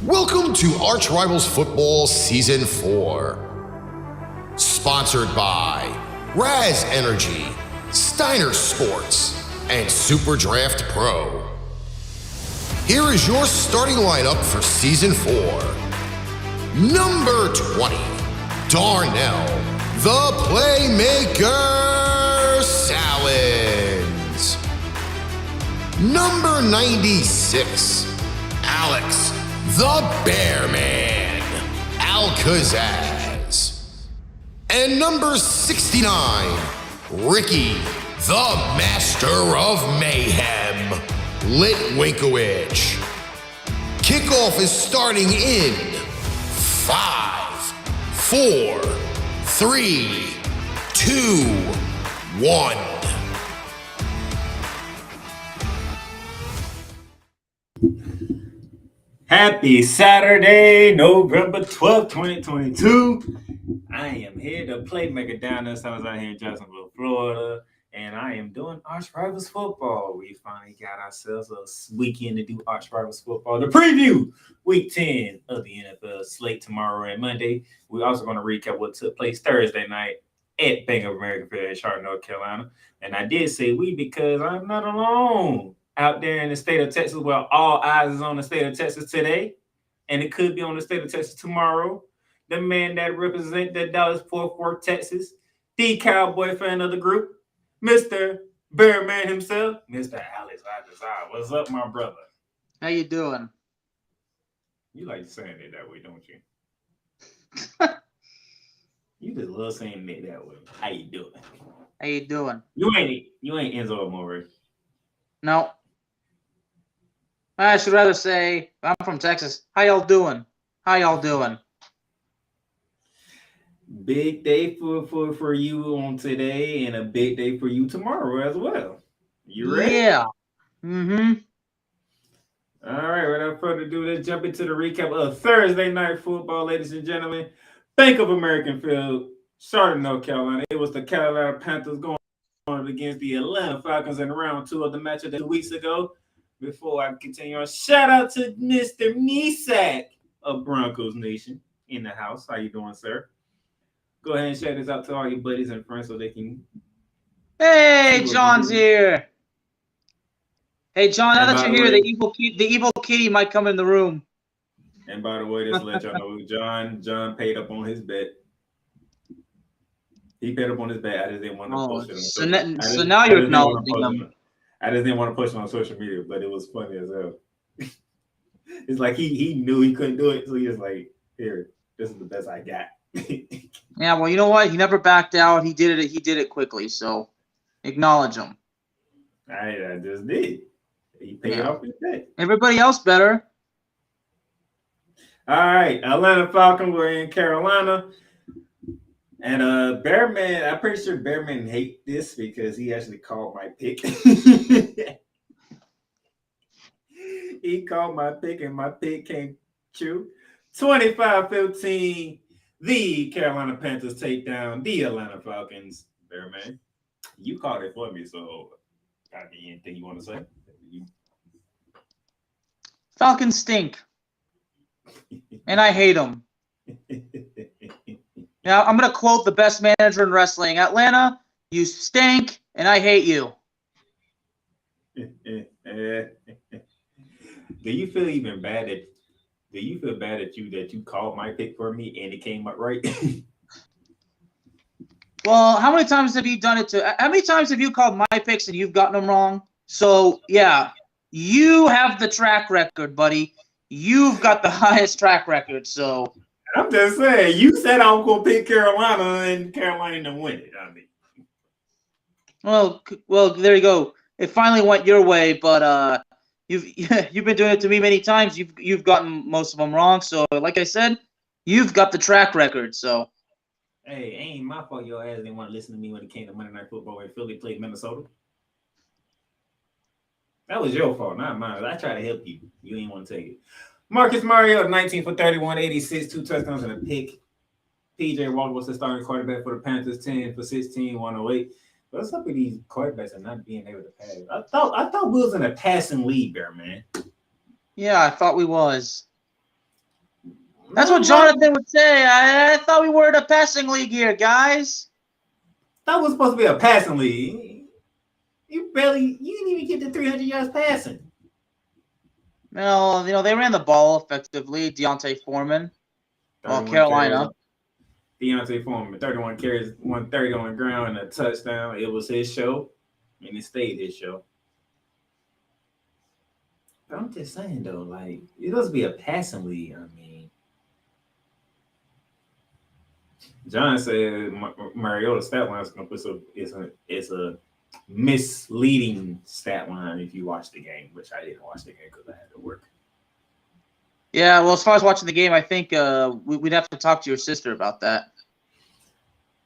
Welcome to ArchRivals Football Season 4. Sponsored by Raz Energy, Steiner Sports, and Super Draft Pro. Here is your starting lineup for Season 4. Number 20, Darnell, the Playmaker, Sallins. Number 96, Alex, the Bear Man, Al-Kazzaz. And number 69, Ricky, the Master of Mayhem, Litwinkowich. Kickoff is starting in 5, 4, 3, 2, 1. Happy Saturday, November 12th, 2022. I am here to Playmaker down there. I was out here in Jacksonville, Florida, and I am doing ArchRivals football. We finally got ourselves a weekend to do ArchRivals football. The preview, week 10 of the NFL slate tomorrow and Monday. We're also going to recap what took place Thursday night at Bank of America Field in Charlotte, North Carolina. And I did say we because I'm not alone out there in the state of Texas, where all eyes is on the state of Texas today, and it could be on the state of Texas tomorrow. The man that represents the Dallas-Fort Worth, Texas, the Cowboy fan of the group, Mr. Bearman himself, Mr. Alex. What's up, my brother? How you doing? You like saying it that way, don't you? You just love saying it that way. How you doing? How you doing? You ain't Enzo Amore. No. I should rather say I'm from Texas. How y'all doing? How y'all doing? Big day for you on today, and a big day for you tomorrow as well. You ready? Yeah. Mm-hmm. All right, without further ado, let's jump into the recap of Thursday night football, ladies and gentlemen. Bank of American Field, Charlotte, North Carolina. It was the Carolina Panthers going against the Atlanta Falcons in round 2 of the matchup 2 weeks ago. Before I continue on, shout out to Mr. Misak of Broncos Nation in the house. How you doing, sir? Go ahead and share this out to all your buddies and friends so they can. Hey, John's here. Hey, John, now that you're here, the evil kitty might come in the room. And by the way, just to let y'all know, John paid up on his bet. He paid up on his bet. I just didn't want to post it on so now you're acknowledging them. I just didn't want to post it on social media, but it was funny as hell. It's like he knew he couldn't do it, so he was like, "Here, this is the best I got." Yeah, well, you know what? He never backed out. He did it. He did it quickly. So acknowledge him. I just did. He paid off his bet. Everybody else better. All right, Atlanta Falcons were in Carolina. And Bearman, I'm pretty sure Bearman hate this because he actually called my pick. He called my pick, and my pick came true. 25-15, the Carolina Panthers take down the Atlanta Falcons. Bearman, you called it for me, so got anything you want to say? Falcons stink, and I hate them. Now, I'm going to quote the best manager in wrestling. Atlanta, you stink, and I hate you. Do you feel bad that you called my pick for me and it came up right? Well, how many times have you done it how many times have you called my picks and you've gotten them wrong? So, yeah, you have the track record, buddy. You've got the highest track record, so... I'm just saying, you said I was going to pick Carolina, and Carolina didn't win it. I mean, well, there you go. It finally went your way, but you've been doing it to me many times. You've gotten most of them wrong. So, like I said, you've got the track record. So, hey, ain't my fault. Your ass didn't want to listen to me when it came to Monday Night Football when Philly played Minnesota. That was your fault, not mine. I tried to help you. You ain't want to take it. Marcus Mariota, 19 for 31, 86, 2 touchdowns and a pick. P.J. Walker was the starting quarterback for the Panthers, 10 for 16, 108. What's up with these quarterbacks and not being able to pass? I thought we was in a passing lead there, man. Yeah, I thought we was. That's what Jonathan would say. I thought we were in a passing league here, guys. That was supposed to be a passing league. You didn't even get the 300 yards passing. Well, they ran the ball effectively. Deontay Foreman. Well, Carolina. Deontay Foreman, 31 carries, 130 on the ground, and a touchdown. It was his show, and it stayed his show. But I'm just saying, though, like, it does be a passing league. I mean, John said Mariota's stat line is a misleading stat line if you watch the game, which I didn't watch the game because I had to work. Yeah, well, as far as watching the game, I think we'd have to talk to your sister about that.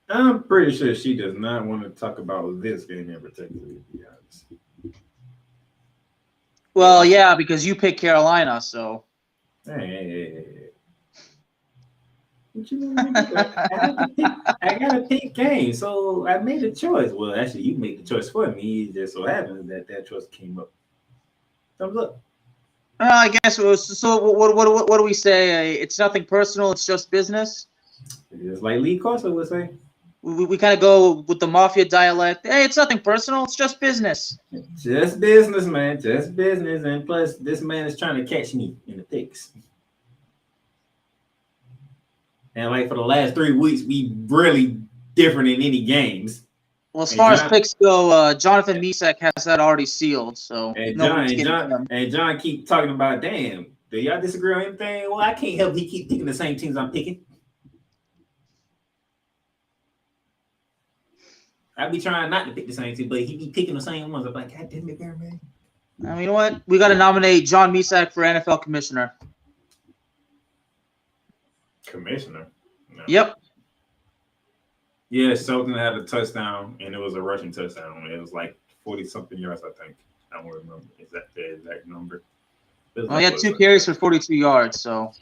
I'm pretty sure she does not want to talk about this game in particular, to be honest. Well, yeah, because you picked Carolina, so. Hey. What you mean? I got to pick game, so I made a choice. Well, actually, you made the choice for me. It just so happens that choice came up. Thumbs up. I guess it was. So what do we say? It's nothing personal. It's just business. Just like Lee Corso would say. We kind of go with the mafia dialect. Hey, it's nothing personal. It's just business. Just business, man. Just business. And plus, this man is trying to catch me in the picks. And like for the last 3 weeks, we really different in any games. Well, as far as picks go, Jonathan Misak has that already sealed. So and John keep talking about, damn, do y'all disagree on anything? Well, I can't help. He keep picking the same teams I'm picking. I be trying not to pick the same team, but he be picking the same ones. I'm like, God damn it, man. You know what? We got to nominate John Misak for NFL commissioner. Commissioner? No. Yep. Yeah, Shelton had a touchdown, and it was a rushing touchdown. It was like 40-something yards, I think. I don't remember the exact number. Well, he had 2 carries for 42 yards, so.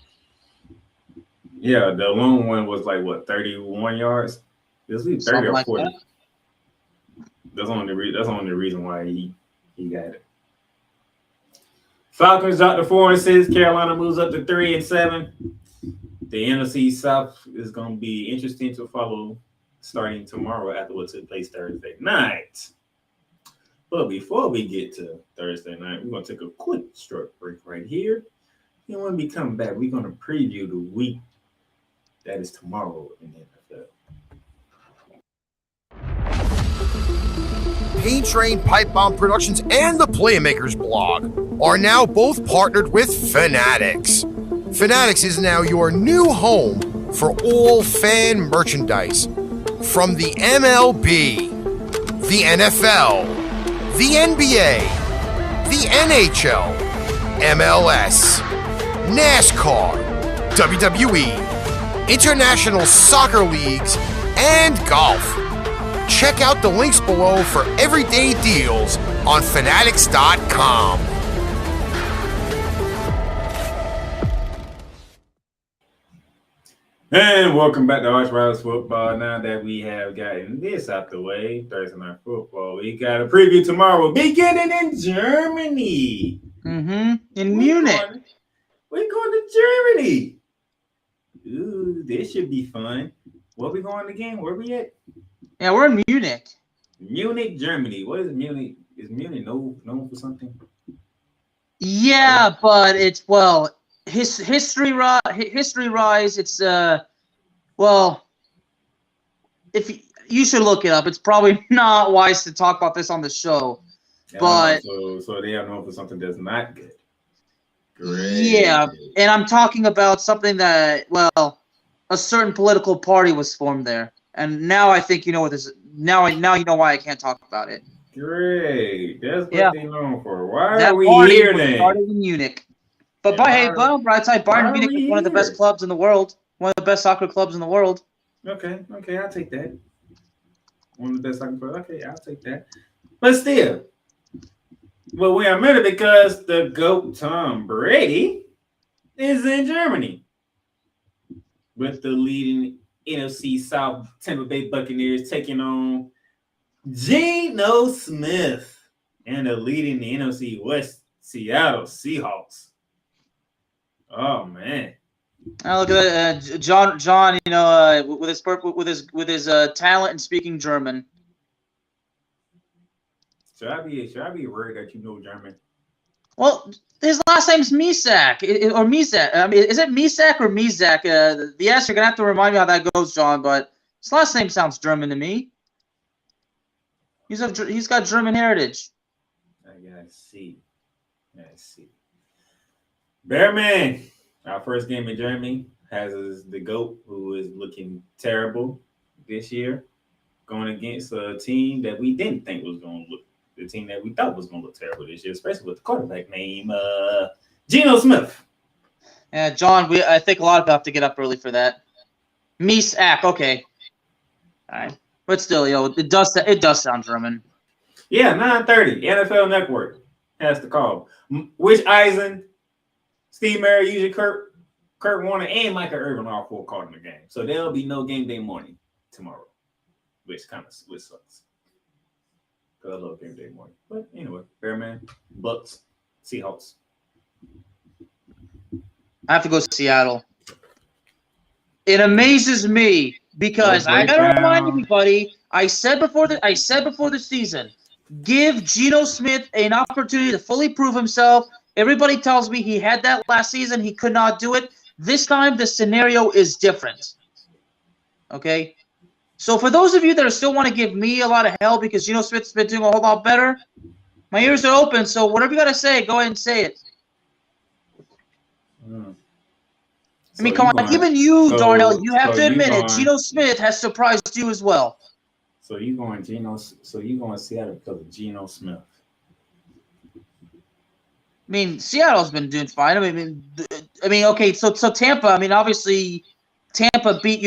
Yeah, the lone one was like, what, 31 yards? It was 30 or like 40. That. That's only the reason why he got it. Falcons dropped to 4-6. Carolina moves up to 3-7. The NFC South is going to be interesting to follow starting tomorrow after what took place Thursday night. But before we get to Thursday night, we're going to take a quick short break right here. And when we come back, we're going to preview the week that is tomorrow in the NFL. Paint Train Pipe Bomb Productions and the Playmakers blog are now both partnered with Fanatics. Fanatics is now your new home for all fan merchandise. From the MLB, the NFL, the NBA, the NHL, MLS, NASCAR, WWE, international soccer leagues, and golf. Check out the links below for everyday deals on fanatics.com. And welcome back to ArchRivals Football. Now that we have gotten this out the way, Thursday Night Football, we got a preview tomorrow, beginning in Germany. In Munich. We're going to Germany. Ooh, this should be fun. Where we going again? Where we at? Yeah, we're in Munich. Munich, Germany. What is Munich? Is Munich known for something? Yeah, but it's, well, history rise. It's well, if you should look it up. It's probably not wise to talk about this on the show, but so they are known for something that's not good. Great. Yeah, and I'm talking about something that, well, a certain political party was formed there, and now I think you know what this. Now you know why I can't talk about it. Great, that's what they're known for. Why that are we party here was then? started in Munich. But bright side, Bayern Munich is one of the best clubs in the world. One of the best soccer clubs in the world. Okay, I'll take that. One of the best soccer clubs. Okay, I'll take that. But still, well, we are mad because the GOAT Tom Brady is in Germany with the leading NFC South Tampa Bay Buccaneers taking on Geno Smith and the leading the NFC West Seattle Seahawks. Oh, man. Look at that, John. You know, with his talent in speaking German. Should I be worried that you know German? Well, his last name's Misak or Misak. I mean, is it Misak or Mizak? Yes, you're gonna have to remind me how that goes, John. But his last name sounds German to me. He's got German heritage. I see. Bearman, our first game in Germany has the GOAT, who is looking terrible this year, going against a team that we didn't think was going to look, the team that we thought was going to look terrible this year, especially with the quarterback name Geno Smith. Yeah, John, I think a lot of people have to get up early for that. Misak, okay. All right. But still, it does sound German. Yeah, 9:30, NFL Network has the call. Which Eisen, Steve Murray, usually Kurt Warner, and Michael Irvin all four called in the game. So there'll be no game day morning tomorrow, which sucks. Because I love game day morning. But anyway, Bearman, Bucks, Seahawks. I have to go Seattle. It amazes me because I gotta remind everybody. I said before the season, give Geno Smith an opportunity to fully prove himself. Everybody tells me he had that last season. He could not do it. This time, the scenario is different. Okay? So for those of you that still want to give me a lot of hell because Geno Smith's been doing a whole lot better, my ears are open. So whatever you got to say, go ahead and say it. I mean, come on. Even you, Darnell, you have to admit it. Geno Smith has surprised you as well. So you going Seattle because of Geno Smith? I mean, Seattle's been doing fine. I mean, okay. So Tampa. I mean, obviously, Tampa beat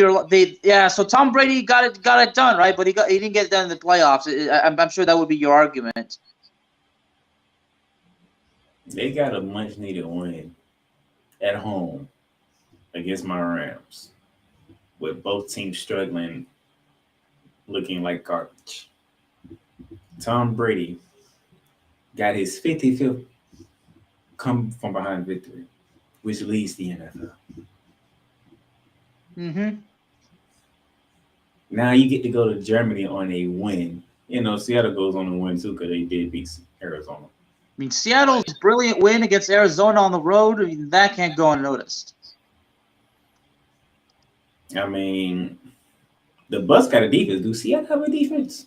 So Tom Brady got it done, right? But he didn't get it done in the playoffs. I'm sure that would be your argument. They got a much needed win at home against my Rams, with both teams struggling, looking like garbage. Tom Brady got his 55th come from behind victory, which leads the NFL. Mm-hmm. Now you get to go to Germany on a win. You know, Seattle goes on a win too because they did beat Arizona. I mean, Seattle's brilliant win against Arizona on the road, I mean, that can't go unnoticed. I mean, the Bucs got a defense. Do Seattle have a defense?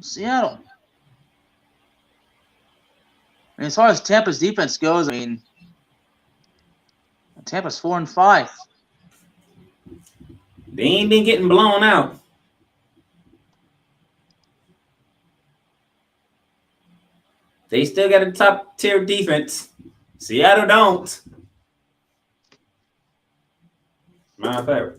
Seattle. I mean, as far as Tampa's defense goes, I mean, Tampa's 4-5. They ain't been getting blown out. They still got a top tier defense. Seattle don't. Matter of fact,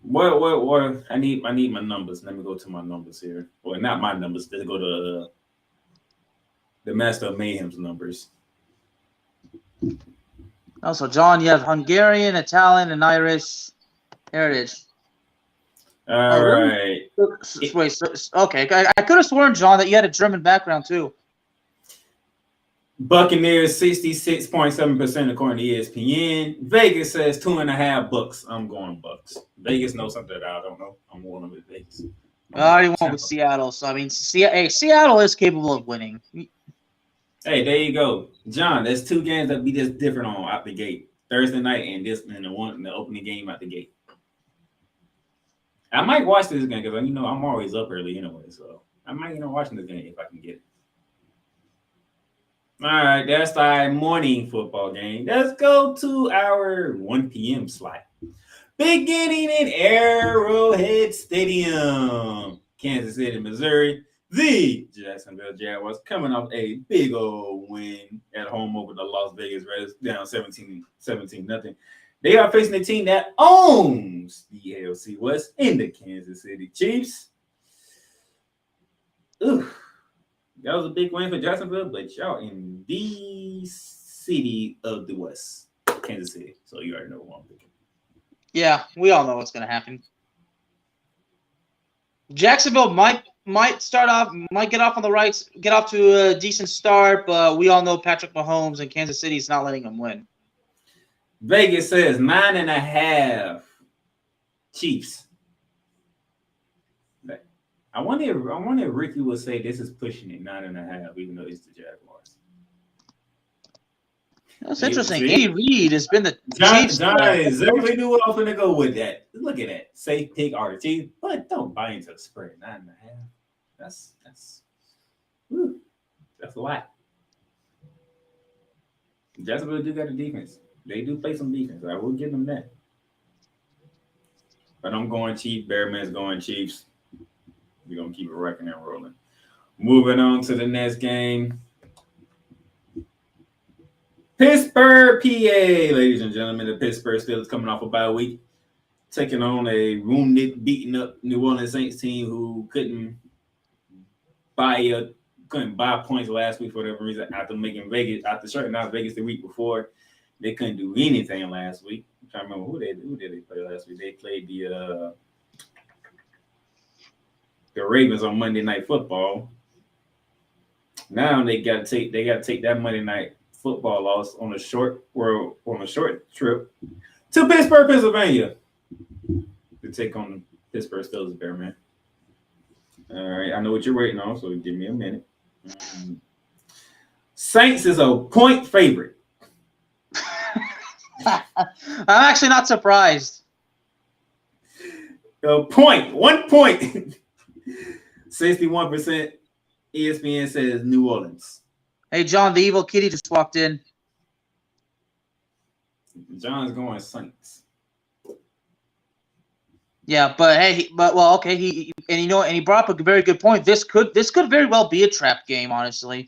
what? I need my numbers. Let me go to my numbers here. Well, not my numbers. Let's go to the Master of Mayhem's numbers. Also, John, you have Hungarian, Italian, and Irish heritage. All right. Wait. Okay. I could have sworn, John, that you had a German background too. Buccaneers 66.7% according to ESPN. Vegas says 2.5 Bucks. I'm going Bucks. Vegas knows something that I don't know. I'm going with Vegas. I already went with Seattle, so I mean, Seattle is capable of winning. Hey, there you go, John. There's two games that be just different on out the gate. Thursday night and the opening game out the gate. I might watch this game because I'm always up early anyway, so I might watching this game if I can get it. All right, that's our morning football game. Let's go to our 1 p.m. slot. Beginning in Arrowhead Stadium, Kansas City, Missouri. The Jacksonville Jaguars coming off a big old win at home over the Las Vegas Raiders, down 17-0. They are facing a team that owns the AFC West in the Kansas City Chiefs. Oof. That was a big win for Jacksonville, but y'all in the city of the West, Kansas City. So you already know what I'm thinking. Yeah, we all know what's going to happen. Jacksonville might might get off to a decent start, but we all know Patrick Mahomes and Kansas City is not letting him win. Vegas says 9.5 Chiefs. I wonder if Ricky would say this is pushing it 9.5, even though it's the Jaguars. That's interesting. Andy Reid has been the Chiefs. John exactly knew what I was going to go with that. Look at that. Safe pick RT, but don't buy into the spread. 9.5. That's a lot. Jacksonville do got a defense. They do play some defense. I will give them that. But I'm going Chiefs. Bearman's going Chiefs. We're going to keep it rocking and rolling. Moving on to the next game. Pittsburgh, PA, ladies and gentlemen. The Pittsburgh Steelers coming off a bye week, taking on a wounded, beaten up New Orleans Saints team who couldn't buy points last week for whatever reason after shutting out Vegas the week before. They couldn't do anything last week. I'm trying to remember who did they play last week. They played the Ravens on Monday Night Football. Now they got to take that Monday Night Football loss on a short trip to Pittsburgh, Pennsylvania, to take on the Pittsburgh Steelers, Bearman. All right, I know what you're waiting on, so give me a minute. Saints is a point favorite. I'm actually not surprised. 1 point. 61%. ESPN says New Orleans. Hey, John, the evil kitty just walked in. John's going Saints. Yeah, okay. He brought up a very good point. This could very well be a trap game. Honestly,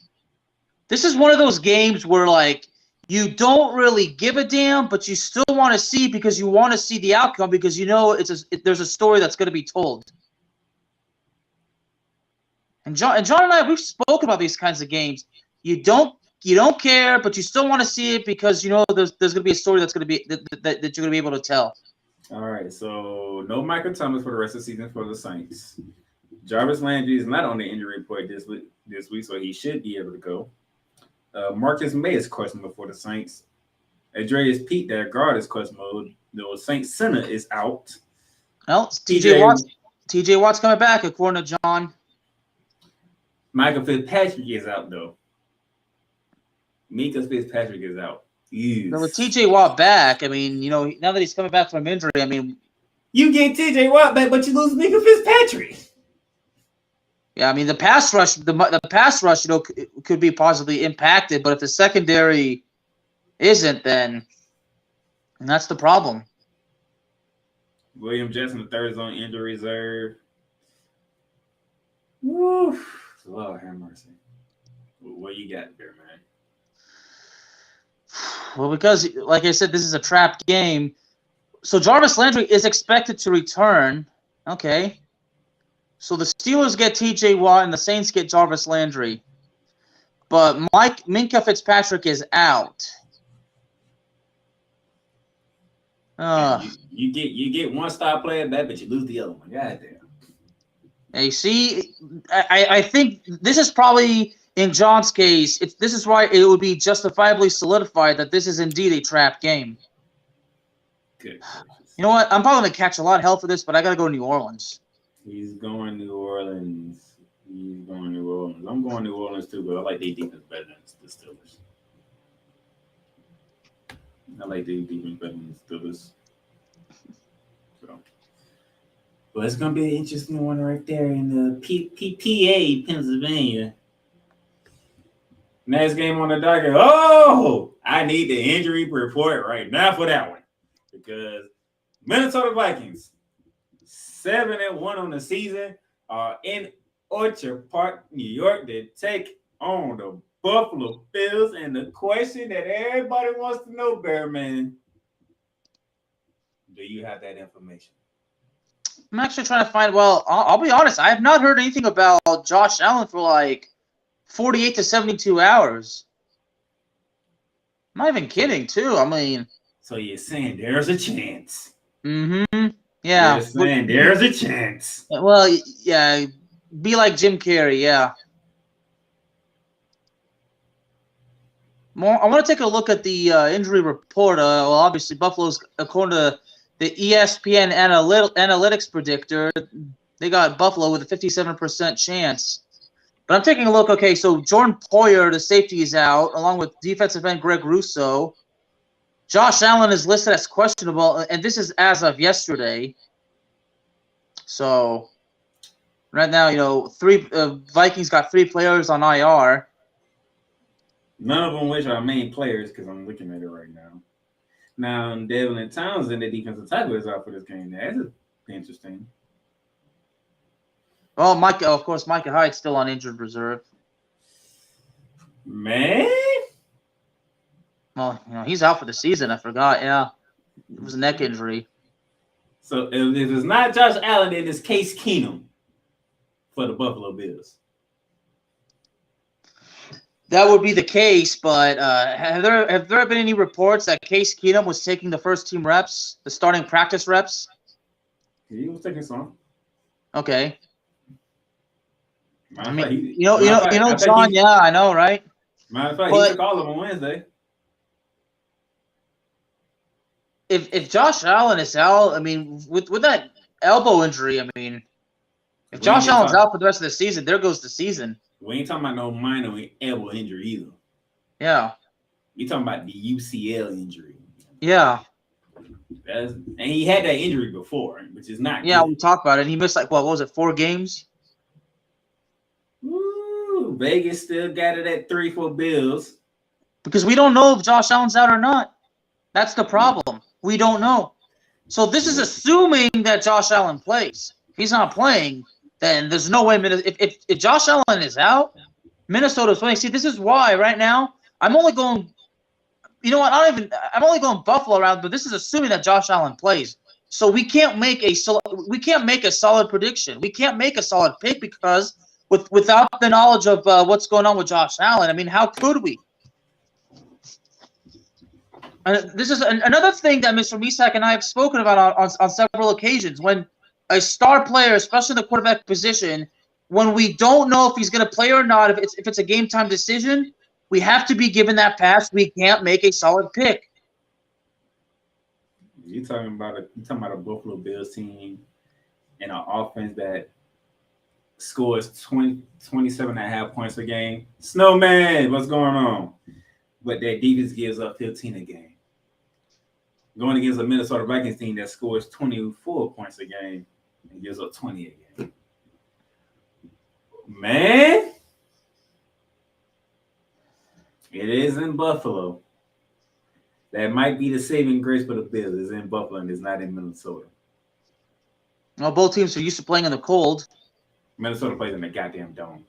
this is one of those games where like you don't really give a damn, but you still want to see because you want to see the outcome because you know there's a story that's going to be told. And John and I, we've spoken about these kinds of games. You don't care, but you still want to see it because you know there's going to be a story that's going to be that you're going to be able to tell. All right, so no Michael Thomas for the rest of the season for the Saints. Jarvis Landry is not on the injury report this week, so he should be able to go. Marcus May is questionable for the Saints. Adreas Pete, their guard, is questionable. The Saints center is out. Well, TJ Watt's coming back, according to John. Michael Fitzpatrick is out, though. Minka Fitzpatrick is out. But with TJ Watt back, I mean, you know, now that he's coming back from injury, I mean, you get TJ Watt back, but you lose Minka Fitzpatrick. Yeah, I mean the pass rush, you know, could be positively impacted, but if the secondary isn't, then that's the problem. William Jackson III is on injury reserve. Woo! Lord have mercy. What you got there, man? Well, because, like I said, this is a trap game. So Jarvis Landry is expected to return. Okay. So the Steelers get TJ Watt and the Saints get Jarvis Landry. But Minka Fitzpatrick is out. You get one star player back, but you lose the other one. Goddamn. Hey, see, I think this is probably, in John's case, this is why it would be justifiably solidified that this is indeed a trap game. Good. You know what? I'm probably going to catch a lot of hell for this, but I got to go to New Orleans. He's going New Orleans. I'm going New Orleans too, but I like their defense better than the Steelers. I like their defense better than the Steelers. So, well, it's going to be an interesting one right there in the PPA, Pennsylvania. Next game on the docket. Oh, I need the injury report right now for that one. Because Minnesota Vikings, 7-1 on the season, are in Orchard Park, New York, to take on the Buffalo Bills. And the question that everybody wants to know, Bearman, do you have that information? I'm actually trying to find, well, I'll be honest, I have not heard anything about Josh Allen for like 48 to 72 hours. I'm not even kidding, too. I mean... So you're saying there's a chance. Mm-hmm. Yeah. You're saying there's a chance. Well, yeah. be like Jim Carrey, yeah. I want to take a look at the injury report. Well, obviously, Buffalo's, according to the ESPN analytics predictor, they got Buffalo with a 57% chance. But I'm taking a look. Okay, so Jordan Poyer, the safety, is out, along with defensive end Greg Russo. Josh Allen is listed as questionable, and this is as of yesterday. So right now, Vikings got 3 players on IR. None of them which are main players because I'm looking at it right now. Now, Devlin Townsend, the defensive tackle, is out for this game. That's interesting. Well, of course, Micah Hyde's still on injured reserve. Man. Well, he's out for the season. I forgot. Yeah, it was a neck injury. So if it's not Josh Allen, then it's Case Keenum for the Buffalo Bills. That would be the case, but have there been any reports that Case Keenum was taking the first team reps, the starting practice reps? He was taking some. Okay. I mean, John. Yeah, I know, right? Matter of fact, he took all of them on Wednesday. If Josh Allen is out, I mean, with that elbow injury, I mean, if Josh Allen's out for the rest of the season, there goes the season. We ain't talking about no minor elbow injury either. Yeah. We talking about the UCL injury. Yeah. And he had that injury before, which is not good. We talked talked about it. He missed, what was it, 4 games? Ooh, Vegas still got it at 3 for Bills. Because we don't know if Josh Allen's out or not. That's the problem. We don't know. So this is assuming that Josh Allen plays. If he's not playing, then there's no way. If Josh Allen is out, Minnesota's playing. See, this is why right now I'm only going. You know what? I'm only going Buffalo around, but this is assuming that Josh Allen plays. So we can't make a solid prediction. We can't make a solid pick because without the knowledge of what's going on with Josh Allen. I mean, how could we? This is another thing that Mr. Misak and I have spoken about on several occasions. When a star player, especially in the quarterback position, when we don't know if he's going to play or not, if it's a game time decision, we have to be given that pass. We can't make a solid pick. You're talking about a Buffalo Bills team and an offense that scores 27.5 points a game. Snowman, what's going on? But that defense gives up 15 a game. Going against a Minnesota Vikings team that scores 24 points a game and gives up 20 a game. Man, it is in Buffalo. That might be the saving grace for the Bills. It's in Buffalo and it's not in Minnesota. Well, both teams are used to playing in the cold. Minnesota plays in the goddamn dome.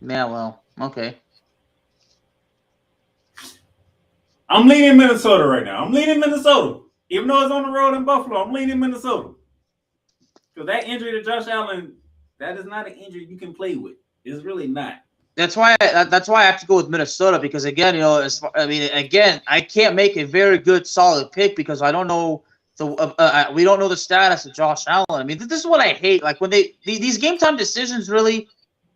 Yeah, well, okay. I'm leaning Minnesota right now. I'm leaning Minnesota. Even though it's on the road in Buffalo, I'm leaning Minnesota. Because that injury to Josh Allen, that is not an injury you can play with. It's really not. That's why I have to go with Minnesota because, again, I can't make a very good solid pick because I don't know we don't know the status of Josh Allen. I mean, this is what I hate. Like when these game time decisions really.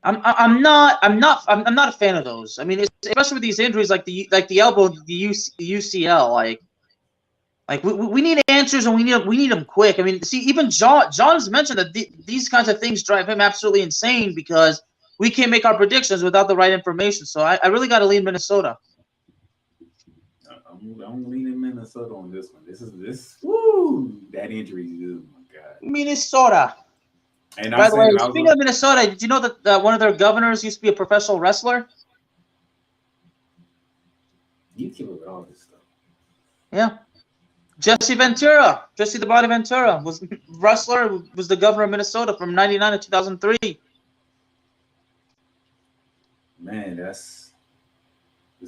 I'm not a fan of those. I mean, especially with these injuries like the elbow, the UCL. Like we need answers and we need them quick. I mean, see, even John's mentioned that these kinds of things drive him absolutely insane because we can't make our predictions without the right information. So I really got to lean Minnesota. I'm leaning Minnesota on this one. That injury. Oh my God. Minnesota. And by the way, speaking of Minnesota, did you know that one of their governors used to be a professional wrestler? You keep up with all this stuff. Yeah. Jesse the Body Ventura was the governor of Minnesota from 1999 to 2003. Man, it's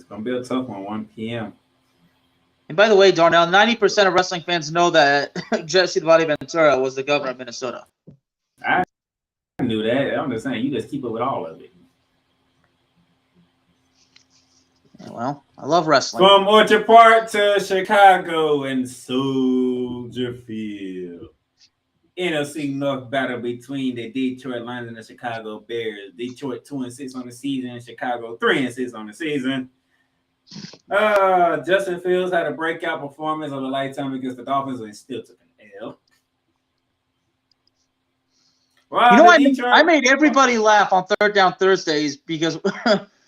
going to be a tough one, 1 p.m. And by the way, Darnell, 90% of wrestling fans know that Jesse the Body Ventura was the governor of Minnesota. I knew that. I'm just saying, you just keep up with all of it. Yeah, well, I love wrestling. From Orchard Park to Chicago and Soldier Field. NFC North battle between the Detroit Lions and the Chicago Bears. Detroit 2-6 on the season, Chicago 3-6 on the season. Justin Fields had a breakout performance of a lifetime against the Dolphins and still took an L. You know, I made everybody laugh on Third Down Thursdays because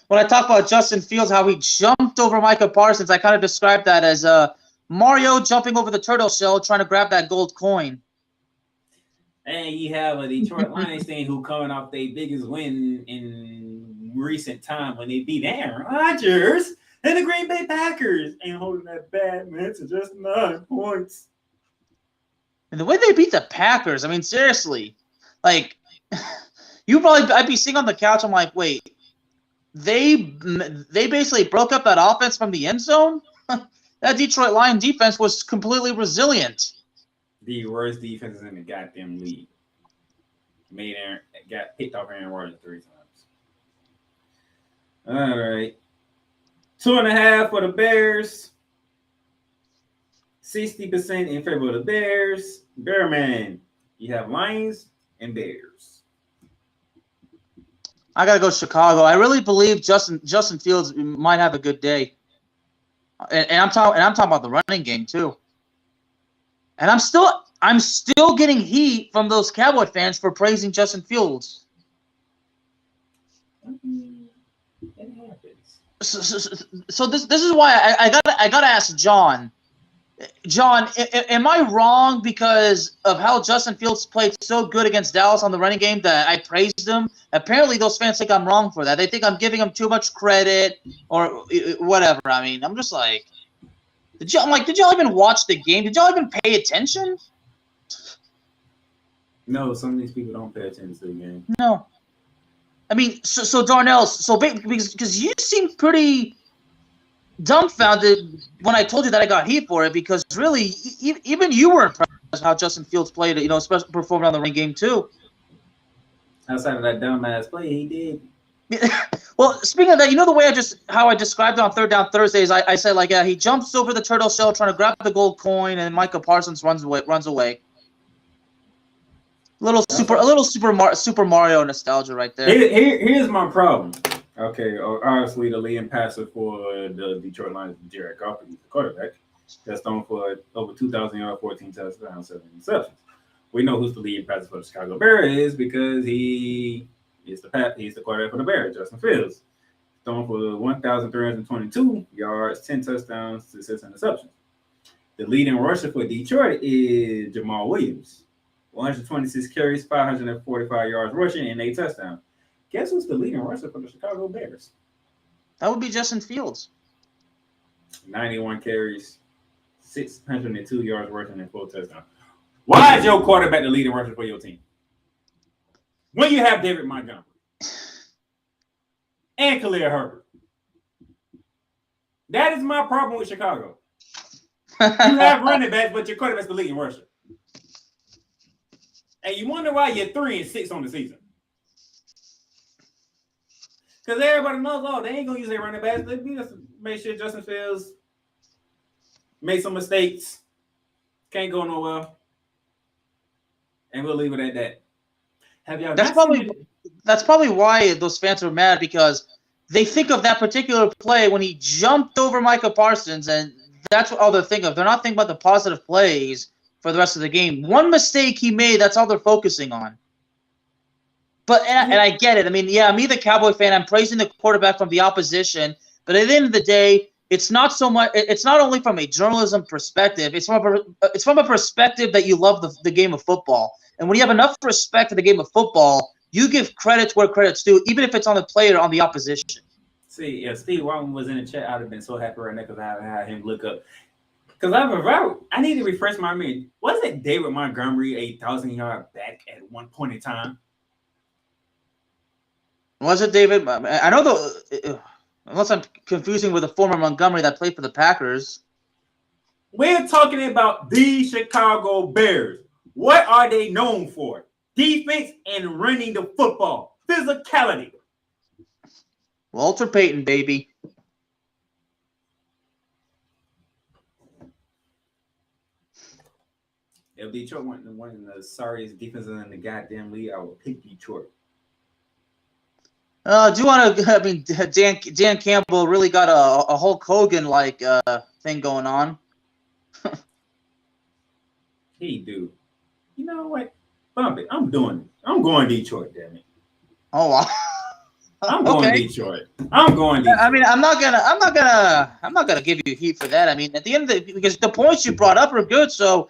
when I talk about Justin Fields, how he jumped over Micah Parsons, I kind of described that as Mario jumping over the turtle shell trying to grab that gold coin. And you have a Detroit Lions team who coming off their biggest win in recent time when they beat Aaron Rodgers and the Green Bay Packers and holding that bad man to just 9 points. And the way they beat the Packers, I mean, seriously, like I'd be sitting on the couch. I'm like, wait, they basically broke up that offense from the end zone. That Detroit Lion defense was completely resilient. The worst defense in the goddamn league. Got picked off Aaron Rodgers 3 times. All right. 2.5 for the Bears. 60% in favor of the Bears. Bearman. You have Lions and Bears. I gotta go Chicago. I really believe Justin Fields might have a good day. And I'm talking about the running game too. And I'm still getting heat from those Cowboy fans for praising Justin Fields. It happens. So this is why I gotta ask John. John, am I wrong because of how Justin Fields played so good against Dallas on the running game that I praised him? Apparently, those fans think I'm wrong for that. They think I'm giving him too much credit or whatever. I mean, I'm just like, did y'all even watch the game? Did y'all even pay attention? No, some of these people don't pay attention to the game. No. I mean, so Darnell, because you seemed pretty dumbfounded when I told you that I got heat for it, because really, even you were impressed how Justin Fields played, especially performed on the running game too. Outside of that dumbass play, he did. Well, speaking of that, the way how I described it on Third Down Thursdays, I said he jumps over the turtle shell trying to grab the gold coin, and Micah Parsons runs away. A little Super Mario nostalgia right there. Here's my problem. Okay, obviously the leading passer for the Detroit Lions, Jared Goff, is the quarterback. That's thrown for over 2,000 yards, 14 touchdowns, 7 interceptions. We know who's the leading passer for the Chicago Bears because he's the quarterback for the Bears, Justin Fields. Thrown for 1,322 yards, 10 touchdowns, 6 interceptions. The leading rusher for Detroit is Jamal Williams. 126 carries, 545 yards rushing, and 8 touchdowns. Guess who's the leading rusher for the Chicago Bears? That would be Justin Fields. 91 carries, 602 yards rushing, and 4 touchdowns. Why is your quarterback the leading rusher for your team? When you have David Montgomery and Khalil Herbert. That is my problem with Chicago. You have running backs, but your quarterback's the leading rusher. And you wonder why you're 3-6 on the season. Because everybody knows, they ain't going to use their running backs. They just make sure Justin Fields made some mistakes. Can't go nowhere. And we'll leave it at that. Have y'all That's probably why those fans are mad, because they think of that particular play when he jumped over Micah Parsons, and that's all they're thinking of. They're not thinking about the positive plays for the rest of the game. One mistake he made, that's all they're focusing on. And I get it. I mean, me, the Cowboy fan, I'm praising the quarterback from the opposition. But at the end of the day, it's not so much. It's not only from a journalism perspective. It's from a perspective that you love the game of football. And when you have enough respect for the game of football, you give credit where credit's due, even if it's on the player or on the opposition. See, if Steve Walton was in the chat, I'd have been so happy right now because I had him look up. Because I need to refresh my memory. Wasn't David Montgomery a 1,000-yard back at one point in time? Was it David? I know unless I'm confusing with a former Montgomery that played for the Packers. We're talking about the Chicago Bears. What are they known for? Defense and running the football. Physicality. Walter Payton, baby. If Detroit went one of the sorriest defenses in the goddamn league, I would pick Detroit. Do you want to? I mean, Dan Campbell really got a Hulk Hogan like thing going on. He do. You know what? Bump it. I'm doing it. I'm going Detroit. Damn it. Oh wow. I'm going Detroit. I'm going Detroit. I mean, I'm not gonna give you heat for that. I mean, at the end of the, because the points you brought up are good. So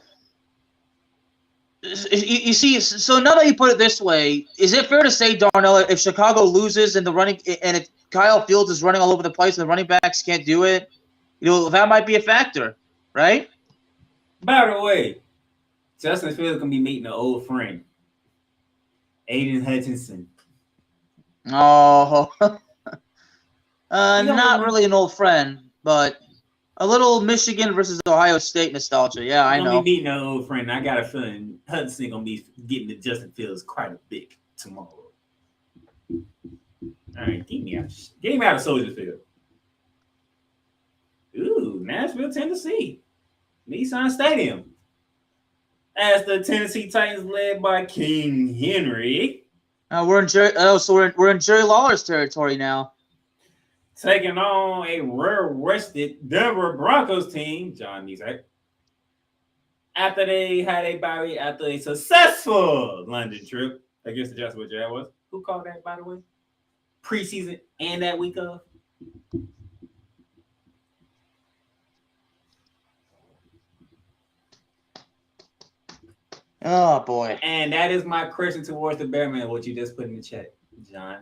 you see, so now that you put it this way, is it fair to say, Darnell, if Chicago loses and the running and if Kyle Fields is running all over the place and the running backs can't do it, that might be a factor, right? By the way, Justin Fields gonna be meeting an old friend, Aiden Hutchinson. Oh, not really an old friend, but a little Michigan versus Ohio State nostalgia. Yeah, I know. Gonna be meeting an old friend. I got a feeling Hudson gonna be getting to Justin Fields quite a bit tomorrow. All right, get me out of Soldier Field. Ooh, Nashville, Tennessee, Nissan Stadium. As the Tennessee Titans, led by King Henry, we're in Jerry Lawler's territory now. Taking on a rare-rested Denver Broncos team, John Nizak. After they had a bye week after a successful London trip against the Jacksonville Jaguars. Who called that, by the way? Preseason and that week of. Oh boy! And that is my question towards the Bearman. What you just put in the chat, John.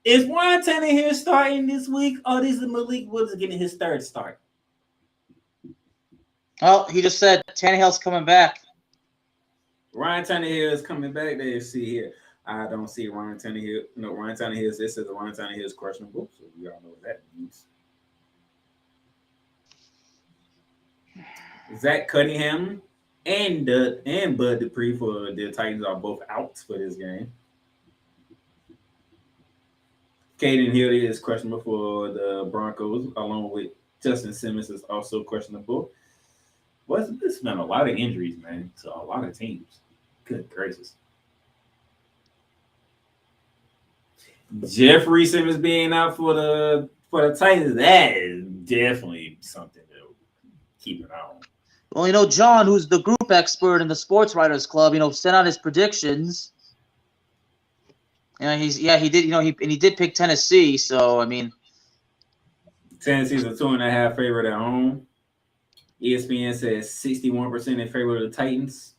Is Ryan Tannehill starting this week, or is Malik Willis getting his third start? Oh, he just said Tannehill's coming back. Ryan Tannehill is coming back. There you see here. I don't see Ryan Tannehill. No, Ryan Tannehill. This says Ryan Tannehill is questionable, so we all know what that means. Zach Cunningham and Bud Dupree for the Titans are both out for this game. Caden Hill is questionable for the Broncos, along with Justin Simmons is also questionable. It's been a lot of injuries, man, to a lot of teams. Good gracious. Jeffrey Simmons being out for the Titans, that is definitely something to keep an eye on. Well, John, who's the group expert in the Sports Writers Club, sent out his predictions. He did. He did pick Tennessee. So I mean, Tennessee's a 2.5 favorite at home. ESPN says 61% in favor of the Titans.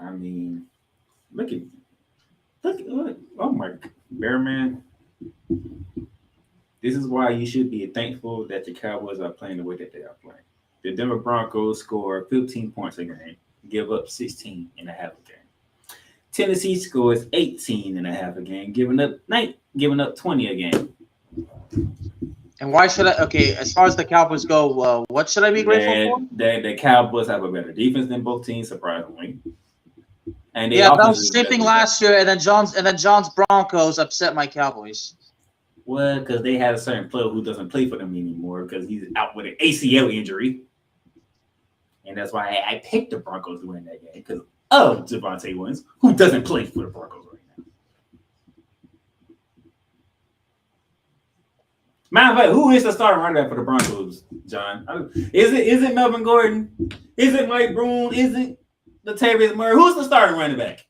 I mean, look at oh my Bearman. This is why you should be thankful that the Cowboys are playing the way that they are playing. The Denver Broncos score 15 points a game, give up 16.5 a game. Tennessee scores 18.5 a game, giving up 20 a game. And why should I? Okay, as far as the Cowboys go, what should I be grateful for? The Cowboys have a better defense than both teams, surprisingly. And but that was the same thing last year. And then John's Broncos upset my Cowboys. Well, because they had a certain player who doesn't play for them anymore because he's out with an ACL injury, and that's why I picked the Broncos to win that game because of Javonte Williams, who doesn't play for the Broncos right now. Matter of fact, who is the starting running back for the Broncos, John? Is it Melvin Gordon? Is it Mike Broom? Is it Latavius Murray? Who's the starting running back?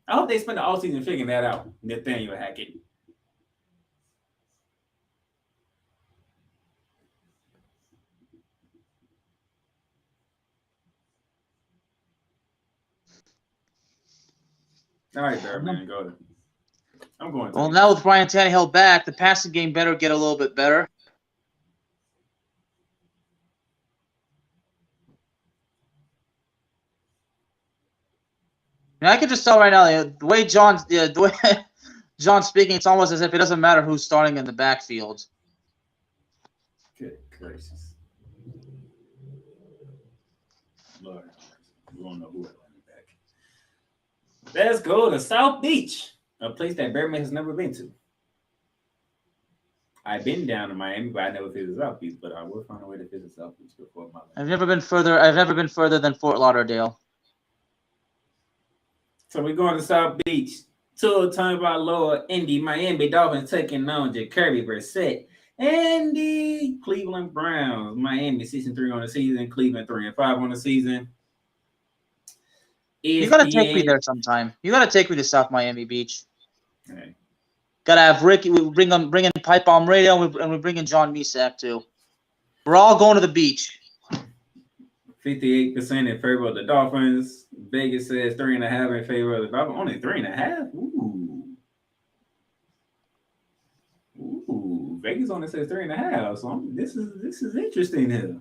I hope they spend the offseason figuring that out. Nathaniel Hackett. All right, Bearman, go ahead. I'm going to. Well, now with Ryan Tannehill back, the passing game better get a little bit better. And I can just tell right now, the way John's speaking, it's almost as if it doesn't matter who's starting in the backfield. Good gracious. Lord, we don't know who is running back. Let's go to South Beach, a place that Bearman has never been to. I've been down to Miami, but I never visited South Beach. But I will find a way to visit South Beach before my life. I've never been further than Fort Lauderdale. So we're going to South Beach. Two-time by Lower Indy, Miami Dolphins taking on Jacoby Brissett and the Cleveland Browns. Miami 6-3 on the season, Cleveland 3-5 on the season. You gotta take me there sometime. You gotta take me to South Miami Beach. Right. Gotta have Ricky. We bring in Pipe Bomb Radio, and we bring in John Misak too. We're all going to the beach. 58% in favor of the Dolphins. Vegas says 3.5 in favor of the Dolphins. Only 3.5. Ooh. Vegas only says 3.5. So this is interesting here.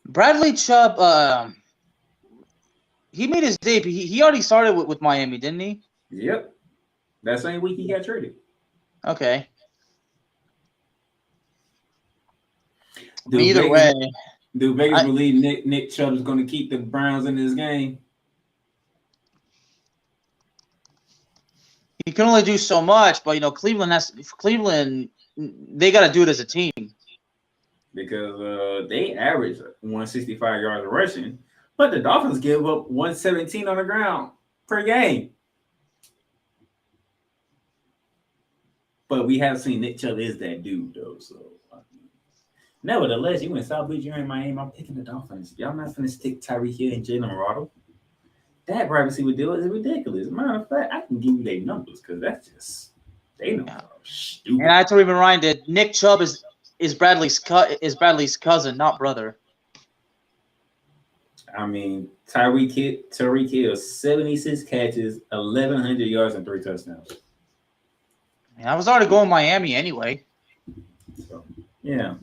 Bradley Chubb, he made his debut. He already started with Miami, didn't he? Yep. That same week he got traded. Okay. Either way. Do Vegas believe Nick Chubb is going to keep the Browns in this game? He can only do so much, but Cleveland, they got to do it as a team. Because they average 165 yards rushing, but the Dolphins give up 117 on the ground per game. But we have seen Nick Chubb is that dude, though. So, nevertheless, you in South Beach, you're in Miami. I'm picking the Dolphins. Y'all not finna stick Tyreek Hill and Jalen Waddle. That wide receiver deal is ridiculous. As a matter of fact, I can give you their numbers because that's just they know how stupid. And I told even Ryan did. Nick Chubb is Bradley's cousin, not brother. I mean, Tyreek Hill, 76 catches, 1,100 yards, and 3 touchdowns. And I was already going Miami anyway. So, yeah.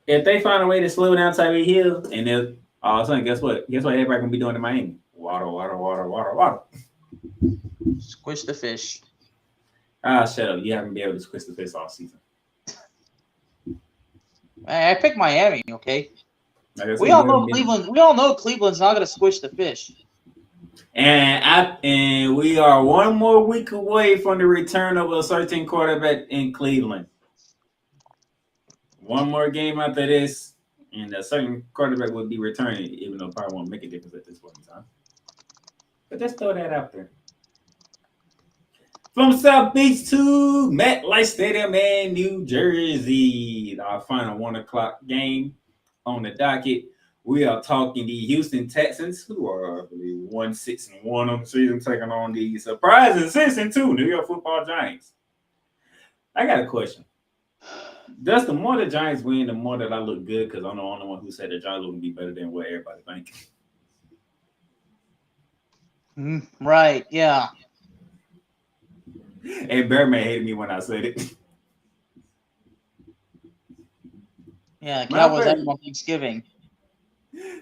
If they find a way to slow down Tyreek Hill, and they'll all of a sudden, guess what? Guess what everybody gonna be doing in Miami? Water. Squish the fish. Shut up. You haven't been able to squish the fish all season. I picked Miami, okay? We all know Cleveland's not gonna squish the fish. And we are one more week away from the return of a certain quarterback in Cleveland. One more game after this, and a certain quarterback will be returning, even though it probably won't make a difference at this point in time. But let's throw that out there. From South Beach to MetLife Stadium in New Jersey, our final 1:00 game on the docket. We are talking the Houston Texans, who are, I believe, 1-6-1 on the season, taking on the surprising 6-2 New York Football Giants. I got a question. Does the more the Giants win, the more that I look good? Because I'm the only one who said the Giants will be better than what everybody thinks. Right, yeah. And Bearman hated me when I said it. Yeah, Cowboys had on Thanksgiving.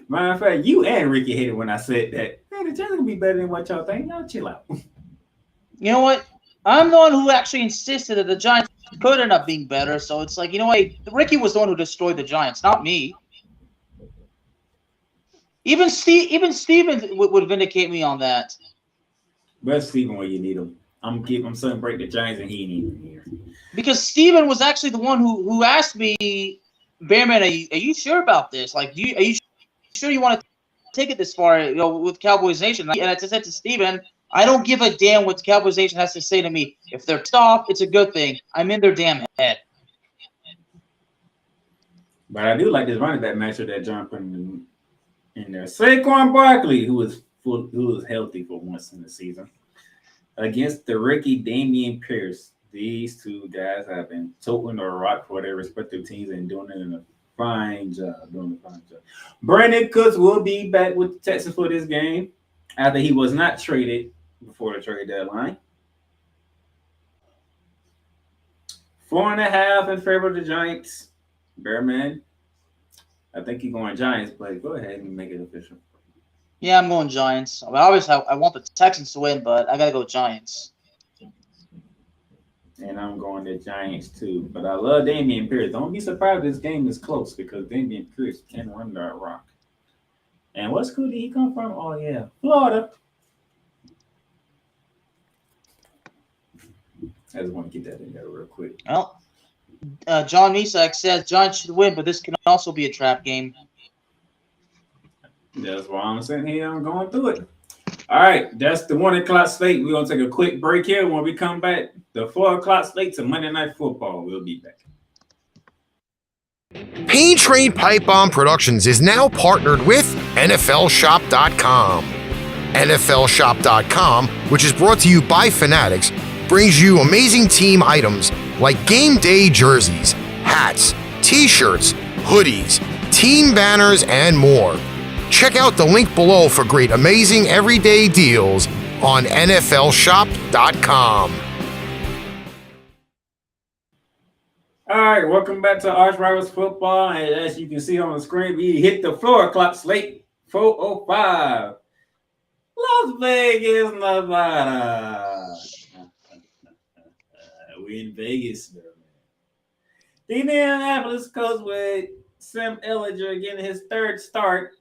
Matter of fact, you and Ricky hated when I said that. Man, the Giants will be better than what y'all think. Y'all chill out. You know what? I'm the one who actually insisted that the Giants could end up being better. So it's like, Ricky was the one who destroyed the Giants, not me. Even Steven would vindicate me on that. But Steven, where you need him. I'm saying break the Giants, and he ain't even here. Because Steven was actually the one who asked me, Bearman, are you sure about this? Like, are you sure you want to take it this far, with Cowboys Nation? And I just said to Steven, I don't give a damn what the Cowboys Nation has to say to me. If they're pissed off, it's a good thing. I'm in their damn head. But I do like this running back matchup that John put in there. Saquon Barkley, who is healthy for once in the season, against the rookie Damian Pierce. These two guys have been toting the rock for their respective teams and doing a fine job. Brandon Cooks will be back with the Texans for this game after he was not traded before the trade deadline. 4.5 in favor of the Giants. Bearman, I think you're going Giants, but go ahead and make it official. Yeah, I'm going Giants. I mean, obviously, I want the Texans to win, but I got to go Giants. And I'm going to Giants too. But I love Damian Pierce. Don't be surprised if this game is close because Damian Pierce can run that rock. And what school did he come from? Oh, yeah, Florida. I just want to get that in there real quick. Well, John Misak says Giants should win, but this can also be a trap game. That's why I'm sitting here. I'm going through it. All right, that's the 1 o'clock slate. We're going to take a quick break here. When we come back, the 4 o'clock slate to Monday Night Football. We'll be back. Pain Train Pipe Bomb Productions is now partnered with NFLShop.com. NFLShop.com, which is brought to you by Fanatics, brings you amazing team items like game day jerseys, hats, t-shirts, hoodies, team banners, and more. Check out the link below for great, amazing everyday deals on NFLShop.com. All right, welcome back to ArchRivals Football. And as you can see on the screen, we hit the 4 o'clock slate, 4:05. Las Vegas, Nevada. We in Vegas, man. The Indianapolis Colts with Sam Ellinger getting his third start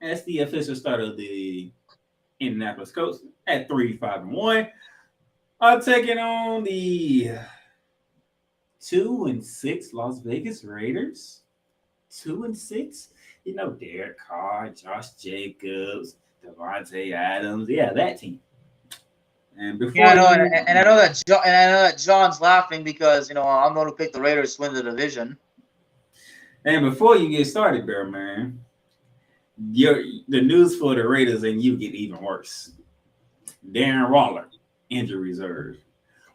as the official start of the Indianapolis Colts at 3-5-1. Are taking on the 2-6 Las Vegas Raiders. 2-6. You know, Derek Carr, Josh Jacobs, Devontae Adams. Yeah, that team. And before I know that John's laughing because I'm going to pick the Raiders to win the division. And before you get started, Bear Man, the news for the Raiders and you get even worse. Darren Waller, injury reserve.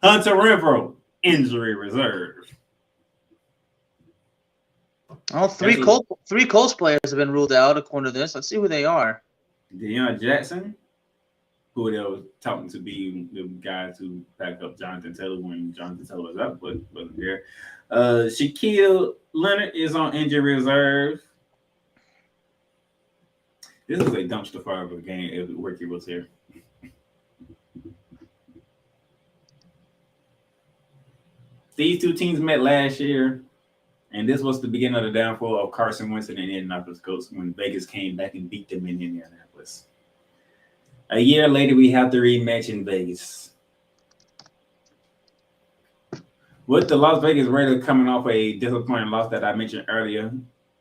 Hunter Renfrow, injury reserve. Oh, three Colts players have been ruled out according to this. Let's see who they are. Deion Jackson, who they were talking to be the guys who backed up Jonathan Taylor when Jonathan Taylor was up, but wasn't there. Shaquille Leonard is on injury reserve. This is a dumpster fire of a game if Ricky was here. These two teams met last year, and this was the beginning of the downfall of Carson Wentz and the Indianapolis Colts when Vegas came back and beat them in Indianapolis. A year later, we have the rematch in Vegas. With the Las Vegas Raiders coming off a disappointing loss that I mentioned earlier,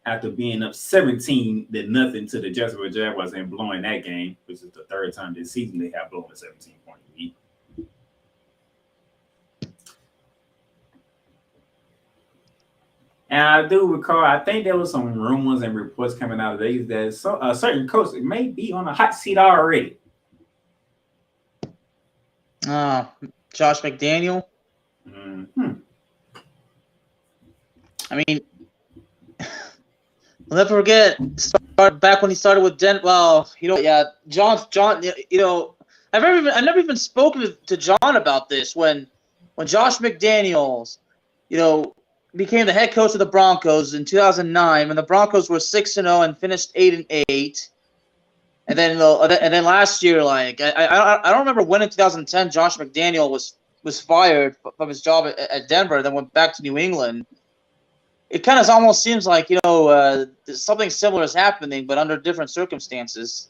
after being up 17-0 to the Jacksonville Jaguars and blowing that game, which is the third time this season they have blown a 17-point lead. And I do recall, I think there was some rumors and reports coming out of Vegas that a certain coach may be on a hot seat already. Josh McDaniel. Mm-hmm. I mean, I'll never forget. Back when he started with John. I've never even spoken to John about this when Josh McDaniels, became the head coach of the Broncos in 2009 when the Broncos were 6-0 and finished 8-8. And then last year, I don't remember when in 2010 Josh McDaniel was fired from his job at Denver, then went back to New England. It kind of almost seems like something similar is happening, but under different circumstances.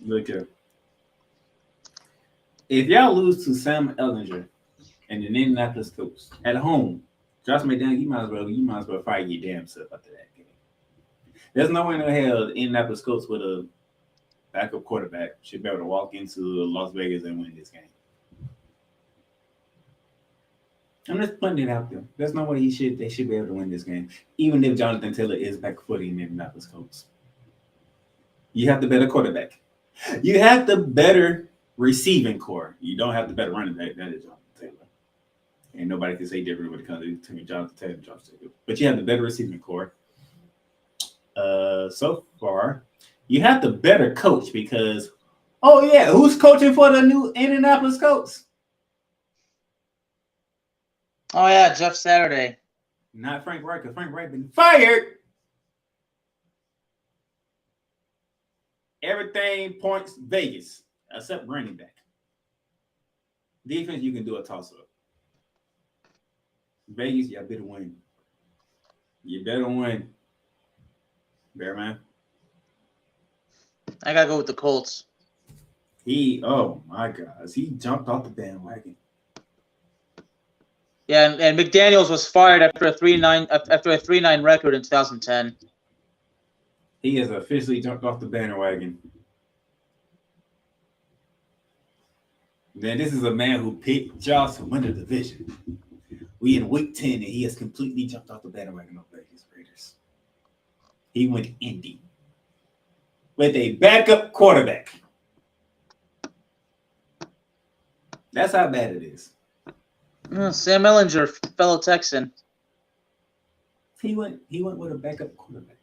Look here. If y'all lose to Sam Ellinger and the Indianapolis Colts at home, Josh McDaniel, you might as well fire your damn self after that game. There's no way in hell the Indianapolis Colts with a backup quarterback should be able to walk into Las Vegas and win this game. I'm just putting it out there. There's no way they should be able to win this game, even if Jonathan Taylor is back footing in the Indianapolis Colts. You have the better quarterback. You have the better receiving core. You don't have the better running back. That is Jonathan Taylor. And nobody can say different when it comes to Jonathan Taylor and Josh Jacobs. But you have the better receiving core. So far, you have the better coach because, who's coaching for the new Indianapolis Colts? Oh, yeah, Jeff Saturday. Not Frank Reich, because Frank Reich been fired. Everything points Vegas, except running back. Defense, you can do a toss-up. Vegas, you better win. You better win. Bear man. I got to go with the Colts. Oh my gosh, he jumped off the bandwagon. Yeah, and McDaniels was fired after a 3-9 record in 2010. He has officially jumped off the bandwagon. Man, this is a man who picked Josh to win the division. We in week 10, and he has completely jumped off the bandwagon of Vegas Raiders. He went Indy with a backup quarterback. That's how bad it is. Sam Ellinger, fellow Texan. He went with a backup quarterback.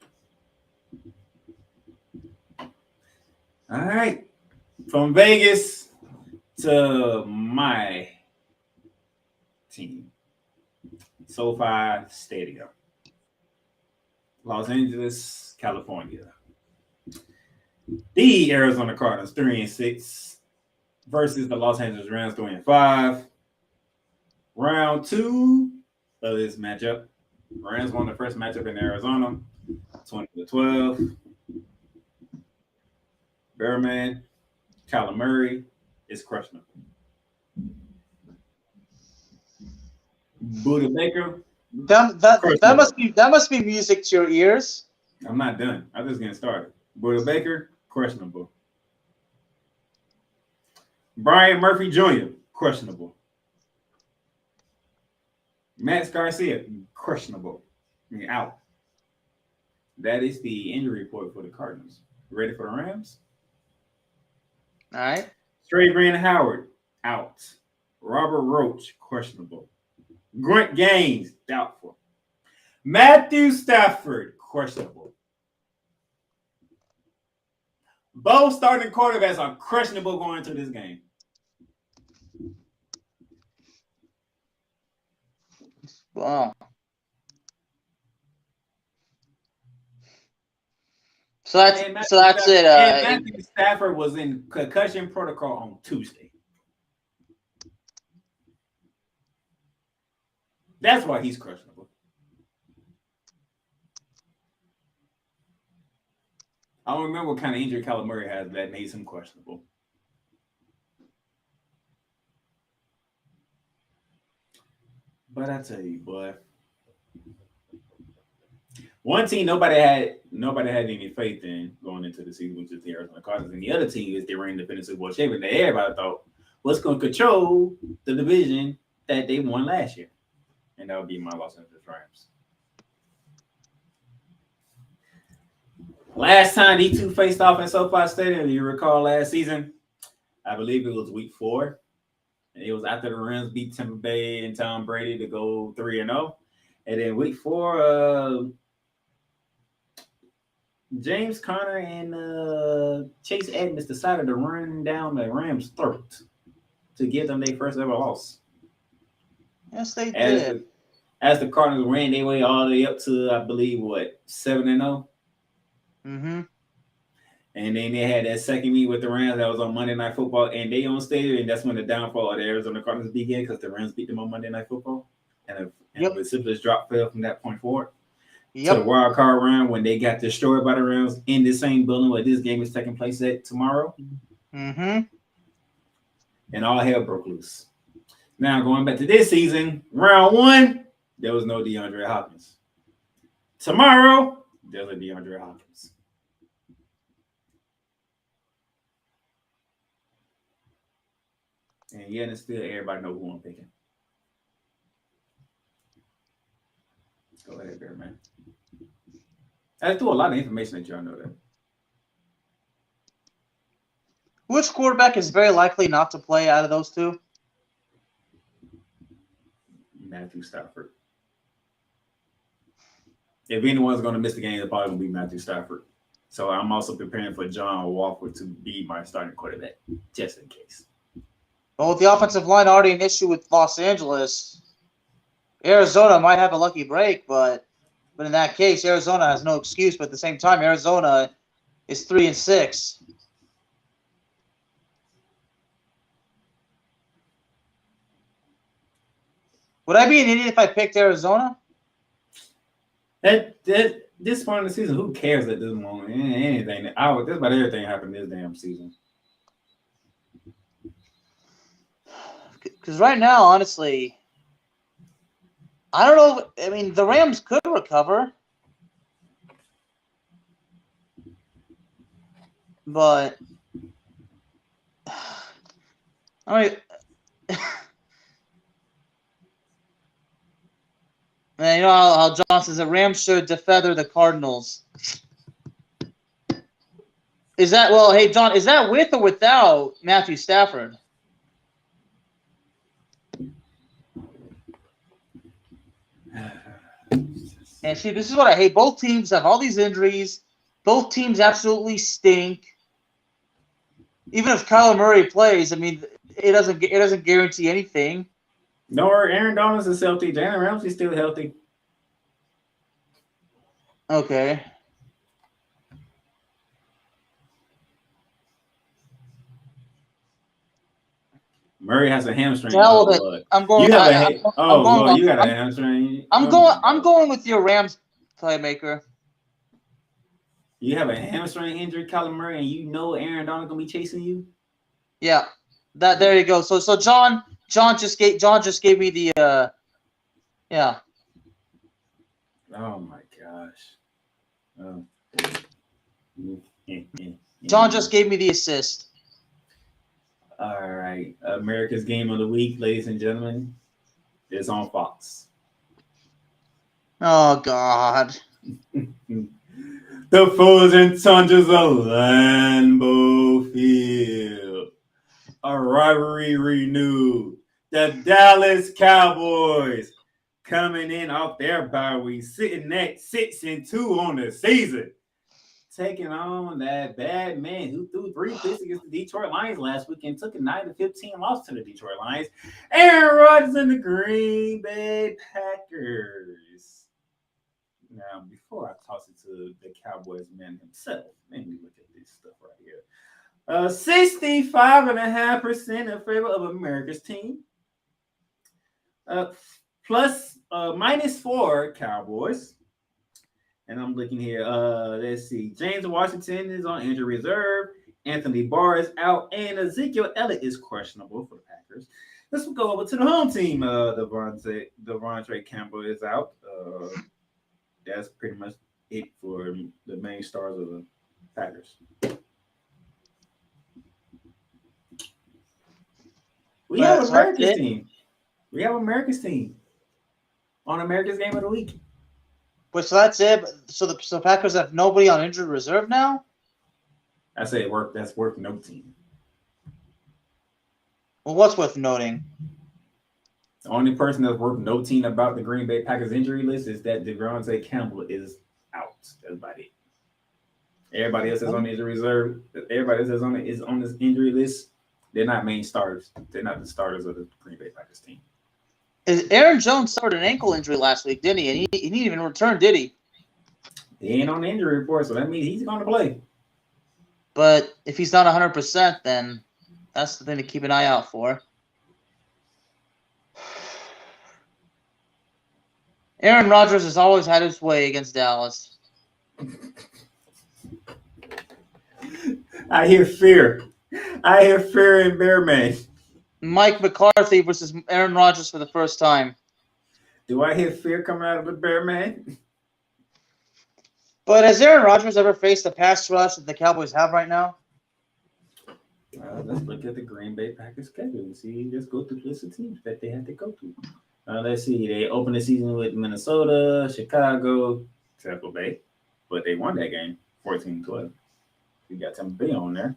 All right. From Vegas to my team. SoFi Stadium. Los Angeles, California. The Arizona Cardinals 3-6 versus the Los Angeles Rams 3-5. Round 2 of this matchup. Rams won the first matchup in Arizona, 20-12. Bearman, Kyler Murray is questionable. Buda Baker. That must be music to your ears. I'm not done. I'm just getting started. Buda Baker, questionable. Brian Murphy Jr., questionable. Max Garcia, questionable. Out. That is the injury report for the Cardinals. Ready for the Rams? All right. Trey Grant Howard, out. Robert Roach, questionable. Grant Gaines, doubtful. Matthew Stafford, questionable. Both starting quarterbacks are questionable going into this game. Wow. So that's it. Matthew Stafford was in concussion protocol on Tuesday. That's why he's questionable. I don't remember what kind of injury Kyler Murray has that made him questionable. But I tell you, boy, one team nobody had any faith in going into the season, which is the Arizona Cardinals, and the other team is they ran the defending Super Bowl champion. That everybody thought was going to control the division that they won last year, and that would be my Los Angeles Rams. Last time these two faced off in SoFi Stadium, you recall last season, I believe it was week 4. And it was after the Rams beat Tampa Bay and Tom Brady to go 3-0. And then week 4, James Conner and Chase Edmonds decided to run down the Rams' throat to give them their first ever loss. Yes, they did. As the Cardinals ran their way all the way up to, I believe, 7-0? Mm-hmm. And then they had that second meet with the Rams that was on Monday Night Football, and they on stadium, and that's when the downfall of the Arizona Cardinals began because the Rams beat them on Monday Night Football, and the precipitous drop fell from that point forward. To the wild card round when they got destroyed by the Rams in the same building where this game is taking place at tomorrow. Mm-hmm. And all hell broke loose. Now going back to this season, round 1, there was no DeAndre Hopkins. Tomorrow, there's a DeAndre Hopkins. And yet, and still, everybody know who I'm picking. Go ahead, Bear Man. I threw a lot of information at y'all know that. Which quarterback is very likely not to play out of those two? Matthew Stafford. If anyone's going to miss the game, it's probably going to be Matthew Stafford. So I'm also preparing for John Walker to be my starting quarterback, just in case. Well, with the offensive line already an issue with Los Angeles, Arizona might have a lucky break, but in that case, Arizona has no excuse. But at the same time, Arizona is 3-6. Would I be an idiot if I picked Arizona? At this point in the season, who cares at this moment? Anything. Just about everything happened this damn season. Because right now, honestly, I don't know. I mean, the Rams could recover, but I mean, man, you know how John says the Rams should defeather the Cardinals. Is that Hey, John, is that with or without Matthew Stafford? And see, this is what I hate. Both teams have all these injuries. Both teams absolutely stink. Even if Kyler Murray plays, I mean, it doesn't guarantee anything. No, Aaron Donald is healthy. Jalen Ramsey's still healthy. Okay. Murray has a hamstring. Hell with it. I'm going. You got a I'm hamstring. I'm going with your Rams playmaker. You have a hamstring injury, Kyler Murray, and you know Aaron Donald gonna be chasing you. Yeah, there you go. So John just gave me the yeah. Oh my gosh. John just gave me the assist. All right, America's Game of the Week, ladies and gentlemen, is on Fox. Oh God. The frozen tundras of Lambeau Field. A rivalry renewed. The Dallas Cowboys coming in off their bye week, sitting at 6-2 on the season, taking on that bad man who threw 3 picks against the Detroit Lions last week and took a 9-15 loss to the Detroit Lions. Aaron Rodgers and the Green Bay Packers. Now, before I toss it to the Cowboys man himself, let me look at this stuff right here. 65.5% in favor of America's team. -4 Cowboys. And I'm looking here. Let's see. James Washington is on injury reserve. Anthony Barr is out. And Ezekiel Elliott is questionable for the Packers. Let's go over to the home team. Devontae Campbell is out. That's pretty much it for the main stars of the Packers. We have America's team. We have America's team on America's Game of the Week. Wait, so that's it. So the Packers have nobody on injured reserve now? I say that's worth noting. Well, what's worth noting? The only person that's worth noting about the Green Bay Packers injury list is that Devontae Campbell is out. That's about it. Everybody else is on the injury reserve. Everybody else is on this injury list. They're not main starters. They're not the starters of the Green Bay Packers team. Aaron Jones suffered an ankle injury last week, didn't he? And he didn't even return, did he? He ain't on the injury report, so that means he's going to play. But if he's not 100%, then that's the thing to keep an eye out for. Aaron Rodgers has always had his way against Dallas. I hear fear. I hear fear in Bearman. Mike McCarthy versus Aaron Rodgers for the first time. Do I hear fear coming out of the Bearman? But has Aaron Rodgers ever faced the pass rush that the Cowboys have right now? Let's look at the Green Bay Packers schedule and see. Let's go through the list of teams that they had to go through. Let's see. They opened the season with Minnesota, Chicago, Tampa Bay, but they won that game 14-12. We got Tampa Bay on there.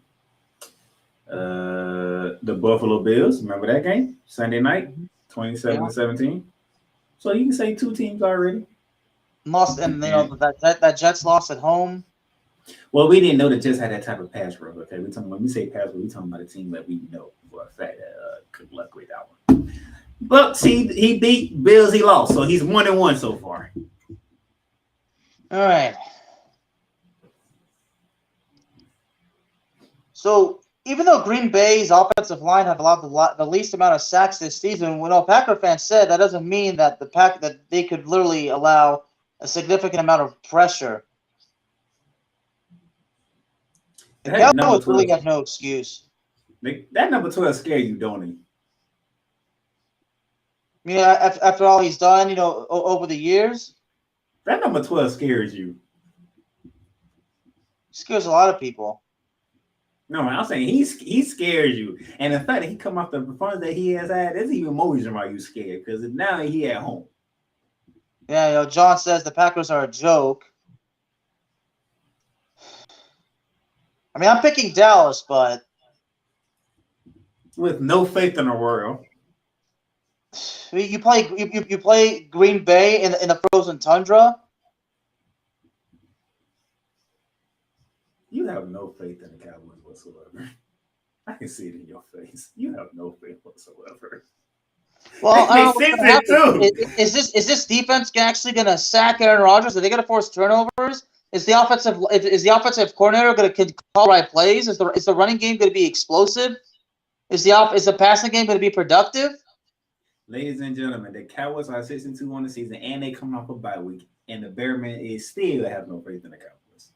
The Buffalo Bills, remember that game? Sunday night, 27-17. So you can say 2 teams already. Lost, and that Jets lost at home. Well, we didn't know the Jets had that type of pass rush. Okay, when we say pass rush, we talking about a team that we know for a fact that good luck with that one. But see, he beat Bills, he lost, so he's 1-1 so far. All right. So even though Green Bay's offensive line have allowed the least amount of sacks this season, when all Packer fans said that doesn't mean that that they could literally allow a significant amount of pressure. The Cowboys really got no excuse. That number 12 scare you, don't he? Yeah, after all he's done, over the years, That number 12 scares you. scares a lot of people. No, I'm saying he scares you. And the fact that he come off the performance that he has had, there's even more reason why you scared. Because now he at home. Yeah, John says the Packers are a joke. I mean, I'm picking Dallas, but With no faith in the world. you play Green Bay in the frozen tundra. You have no faith in the Cowboys whatsoever. I can see it in your face. You have no faith whatsoever. Well, I don't know makes what's gonna sense happen. Is this defense actually going to sack Aaron Rodgers? Are they going to force turnovers? Is the offensive coordinator going to call right plays? Is the running game going to be explosive? Is the passing game going to be productive? Ladies and gentlemen, the Cowboys are 6-2 on the season, and they come off a bye week, and the Bearman is still have no faith in the Cowboys.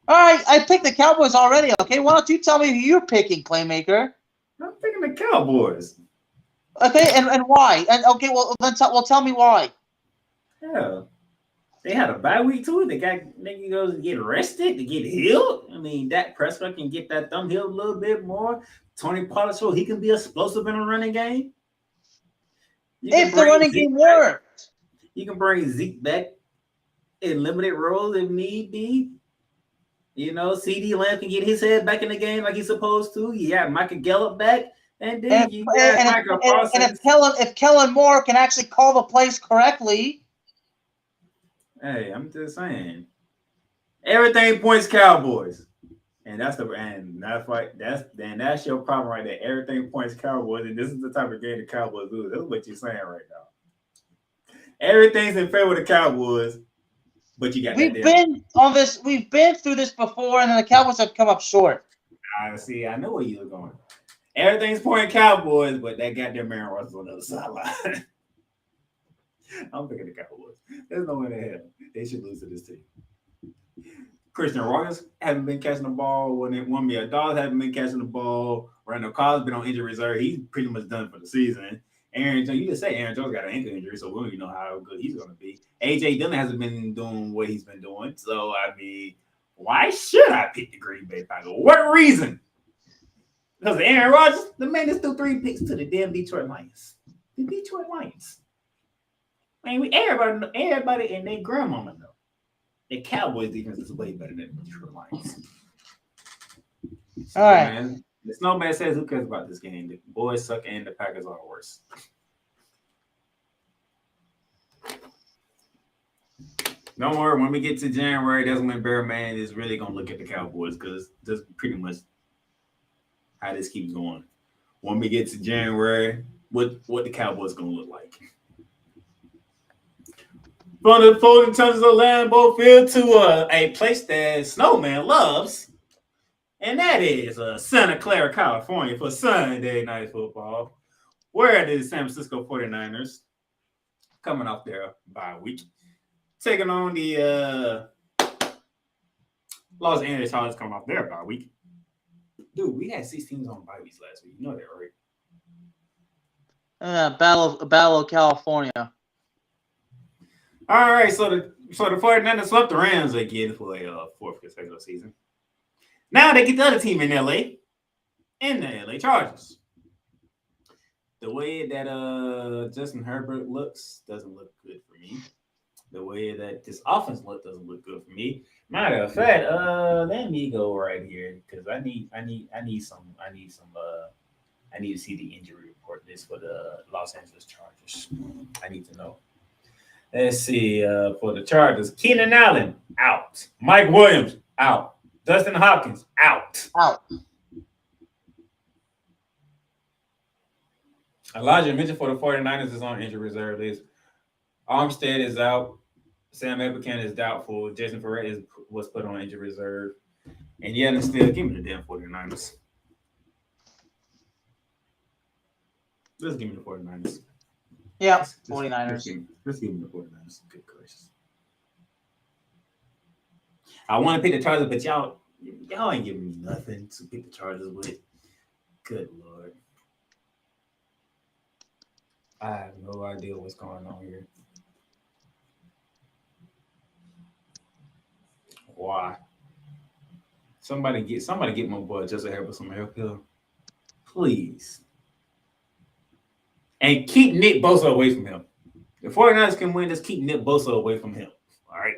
All right, I picked the Cowboys already. Okay, why don't you tell me who you're picking, Playmaker? I'm picking the Cowboys. Okay, and why? And okay, well then tell me why. Yeah. They had a bye week too. They got niggas goes to get arrested, to get healed. I mean, Dak Prescott can get that thumb healed a little bit more. Tony Pollard, so he can be explosive in a running game. If the running game worked. You can bring Zeke back in limited roles if need be. CD Lamb can get his head back in the game like he's supposed to. You got Michael Gallup back. And then you got Michael Parsons. And if Kellen Moore can actually call the plays correctly. Hey, I'm just saying. Everything points Cowboys. And that's your problem right there. Everything points Cowboys, and this is the type of game the Cowboys lose. That's what you're saying right now. Everything's in favor of the Cowboys, but you got We've been through this before, and then the Cowboys have come up short. I know where you're going. Everything's pointing Cowboys, but that goddamn Aaron Rodgers on the other sideline. I'm picking the Cowboys. There's no way in hell they should lose to this team. Christian Rogers haven't been catching the ball. One Mia Dawes haven't been catching the ball. Randall Cobb's been on injury reserve. He's pretty much done for the season. Aaron Jones, you just say Aaron Jones got an ankle injury, so we don't even know how good he's going to be. AJ Dillon hasn't been doing what he's been doing. So, I mean, why should I pick the Green Bay Packers? What reason? Because Aaron Rodgers, the man just threw 3 picks to the damn Detroit Lions. The Detroit Lions. I mean, everybody and their grandmama know. The Cowboys defense is way better than the Detroit Lions. All right. Man, the Snowman says, who cares about this game? The boys suck and the Packers are worse. Don't worry, when we get to January, that's when Bear Man is really going to look at the Cowboys because that's pretty much how this keeps going. When we get to January, what the Cowboys going to look like. From the folding tons of Lambeau Field to a place that Snowman loves, and that is Santa Clara, California for Sunday Night Football, where the San Francisco 49ers, coming off their bye week, taking on the Los Angeles Chargers coming off their bye week. Dude, we had 6 teams on bye weeks last week. You know that, right? Battle of California. All right, so the 49ers swept the Rams again for a 4th consecutive season. Now they get the other team in LA, and the LA Chargers. The way that Justin Herbert looks doesn't look good for me. The way that this offense looks doesn't look good for me. Matter of fact, let me go right here because I need to see the injury report list for the Los Angeles Chargers. I need to know. Let's see. For the Chargers, Keenan Allen out. Mike Williams out. Dustin Hopkins out. Elijah Mitchell for the 49ers is on injury reserve list. Armstead is out. Sam Abraham is doubtful. Jason Verrett was put on injury reserve. And yet and still, give me the damn 49ers. Let's give me the 49ers. Yeah, 49ers. Let's give me the 49ers. Good gracious. I want to pick the Chargers, but y'all ain't giving me nothing to pick the Chargers with. Good Lord. I have no idea what's going on here. Why? Somebody get my boy just a help with some help here. Please. And keep Nick Bosa away from him. The 49ers can win, just keep Nick Bosa away from him. All right.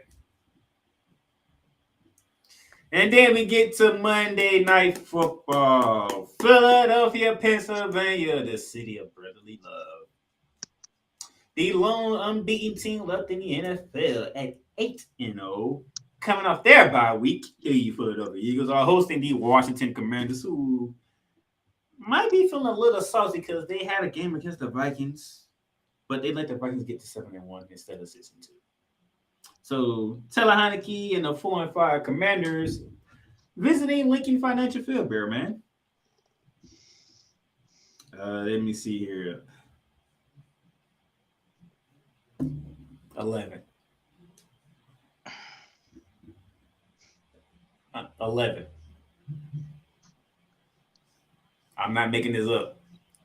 And then we get to Monday Night Football. Philadelphia, Pennsylvania, the city of brotherly love. The lone unbeaten team left in the NFL at 8-0. Coming off their bye week, the Philadelphia Eagles are hosting the Washington Commanders, who might be feeling a little salty because they had a game against the Vikings, but they let the Vikings get to 7-1 instead of 6-2. So Taylor Heineke and the 4-5 Commanders visiting Lincoln Financial Field, Bear man. Let me see here. 11. 11. I'm not making this up.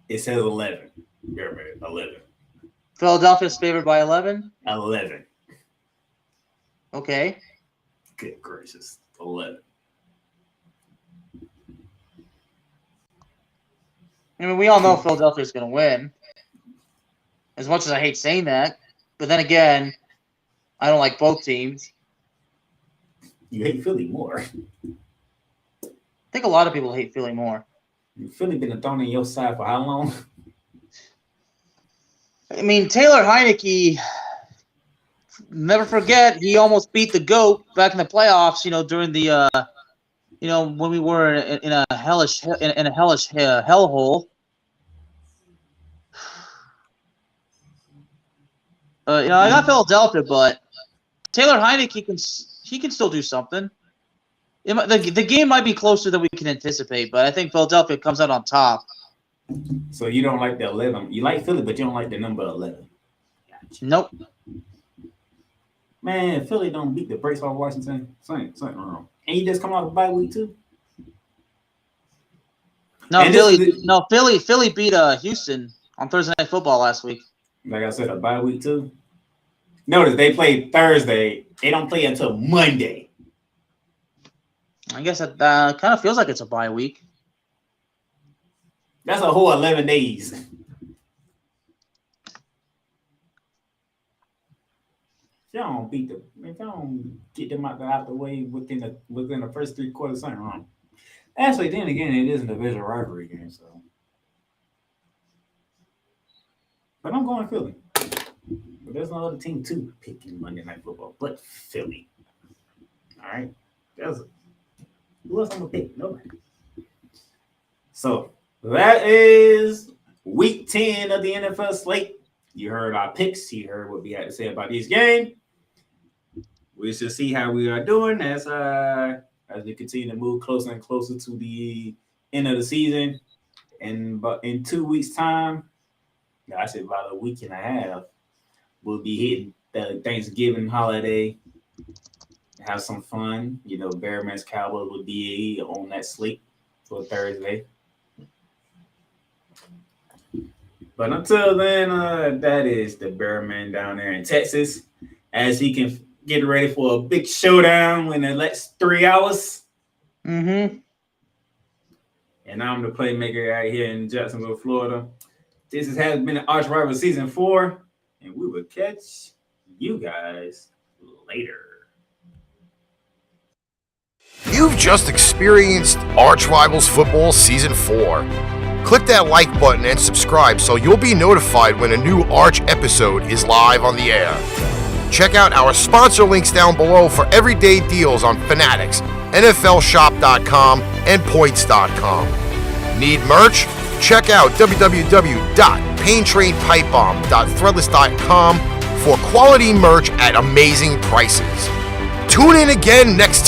It says 11. Bear man, 11. Philadelphia's favored by 11? 11. Okay. Good gracious. 11. I mean, we all know Philadelphia's going to win. As much as I hate saying that. But then again, I don't like both teams. You hate Philly more. I think a lot of people hate Philly more. Philly been a thorn in your side for how long? I mean, Taylor Heineke, never forget, he almost beat the GOAT back in the playoffs, during the, when we were in a hellish hellhole. I got Philadelphia, but Taylor Heineke can still do something. The game might be closer than we can anticipate, but I think Philadelphia comes out on top. So you don't like the 11. You like Philly, but you don't like the number 11. Gotcha. Nope. Man, Philly don't beat the brakes off Washington. Something wrong. And you just come out of bye week too? No, Philly beat Houston on Thursday Night Football last week. Like I said, a bye week too. Notice they played Thursday. They don't play until Monday. I guess it kind of feels like it's a bye week. That's a whole 11 days. If y'all don't get them out the way within the first 3 quarters, something wrong. Actually, then again, it is a division rivalry game, so. But I'm going Philly. But there's no other team to pick in Monday Night Football but Philly. All right? Who else I'm going to pick? Nobody. So, that is week 10 of the NFL slate. You heard our picks. You heard what we had to say about these games. We should see how we are doing as we continue to move closer and closer to the end of the season. And but in 2 weeks' time, I said about a week and a half, we'll be hitting the Thanksgiving holiday. Have some fun. Bearman's Cowboys will be on that slate for Thursday. But until then, that is the Bearman down there in Texas, as he can get ready for a big showdown in the next 3 hours. Mm-hmm. And I'm the Playmaker out here in Jacksonville, Florida. This has been ArchRivals Season 4, and we will catch you guys later. You've just experienced ArchRivals Football Season 4. Click that like button and subscribe so you'll be notified when a new Arch episode is live on the air. Check out our sponsor links down below for everyday deals on Fanatics, NFLshop.com, and Points.com. Need merch? Check out www.paintrainpipebomb.threadless.com for quality merch at amazing prices. Tune in again next